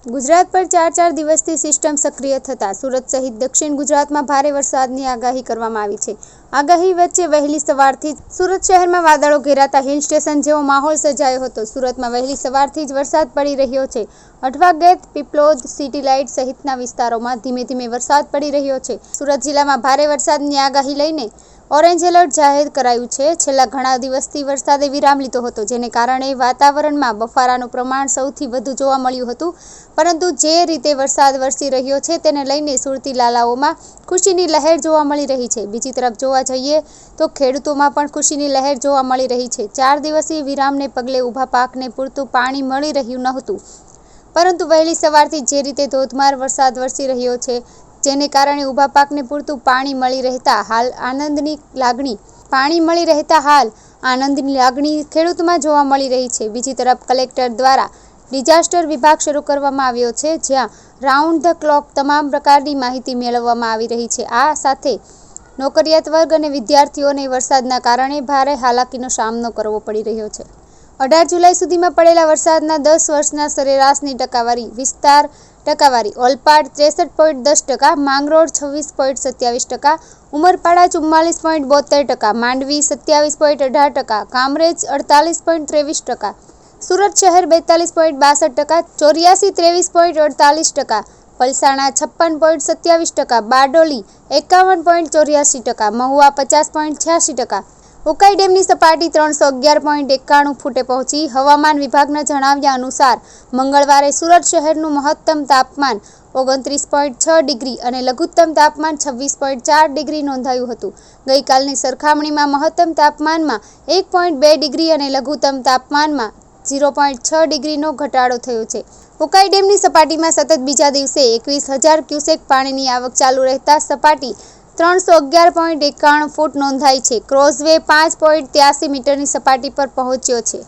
ગુજરાત પર 4 દિવસથી સિસ્ટમ સક્રિય થતાં સુરત સહિત દક્ષિણ ગુજરાતમાં ભારે વરસાદની આગાહી કરવામાં આવી છે। આગાહી વચ્ચે વહેલી સવારથી જ સુરત શહેરમાં વાદળો ઘેરાતા હિલ સ્ટેશન જેવો માહોલ સર્જાયો હતો। સુરતમાં વહેલી સવારથી જ વરસાદ પડી રહ્યો છે। Athwa gate, Piplod, City Light સહિતના વિસ્તારોમાં ધીમે ધીમે વરસાદ પડી રહ્યો છે। સુરત જિલ્લામાં ભારે વરસાદની આગાહી લઈને ઓરેન્જ એલર્ટ જાહેર કરાયું છે। છેલ્લા ઘણા દિવસથી વરસાદે વિરામ લીધો હતો, જેને કારણે વાતાવરણમાં બફારાનું પ્રમાણ સૌથી વધુ જોવા મળ્યું હતું। પરંતુ જે રીતે વરસાદ વરસી રહ્યો છે તેને લઈને સુરતી લાલાઓમાં ખુશીની લહેર જોવા મળી રહી છે। બીજી તરફ જોવા જઈએ તો ખેડૂતોમાં પણ ખુશીની લહેર જોવા મળી રહી છે। 4 દિવસીય વિરામને પગલે ઊભા પાકને પૂરતું પાણી મળી રહ્યું નહોતું, પરંતુ વહેલી સવારથી જે રીતે ધોધમાર વરસાદ વરસી રહ્યો છે, જેને કારણે ઊભા પાકને પૂરતું પાણી મળી રહેતા હાલ આનંદની લાગણી ખેડૂતોમાં જોવા મળી રહી છે। બીજી તરફ કલેક્ટર દ્વારા ડિઝાસ્ટર વિભાગ શરૂ કરવામાં આવ્યો છે, જ્યાં રાઉન્ડ ધ ક્લોક તમામ પ્રકારની માહિતી મેળવવામાં આવી રહી છે। આ સાથે નોકરિયાત વર્ગ અને વિદ્યાર્થીઓને વરસાદના કારણે ભારે હાલાકીનો સામનો કરવો પડી રહ્યો છે। 18 જુલાઈ સુધીમાં પડેલા વરસાદના 10 વર્ષના સરેરાશની ટકાવારી ઓલપાડ 63.10%, માંગરોળ 26.27%, ઉમરપાડા 44.72%, માંડવી 27.18%, કામરેજ 48.23%, સુરત શહેર 42.62%, ચોર્યાસી 23.48%, પલસાણા 56.27%, બારડોલી 51.84%, મહુવા 50.86%। ઉકાઈ ડેમની સપાટી 311.91 ફૂટે પહોંચી। હવામાન વિભાગના જણાવ્યા અનુસાર મંગળવારે સુરત શહેરનું મહત્તમ તાપમાન 29.6 ડિગ્રી અને લઘુત્તમ તાપમાન 26.4 ડિગ્રી નોંધાયું હતું। ગઈકાલની સરખામણીમાં મહત્તમ તાપમાનમાં 1.2 ડિગ્રી અને લઘુત્તમ તાપમાનમાં 0.6 ડિગ્રીનો ઘટાડો થયો છે। ઉકાઈ ડેમની સપાટીમાં સતત બીજા દિવસે 21,000 ક્યુસેક પાણીની આવક ચાલુ રહેતા સપાટી 311.91 ફૂટ નોંધાઈ છે। ક્રોઝવે 5.83 મીટરની સપાટી પર પહોંચ્યો છે।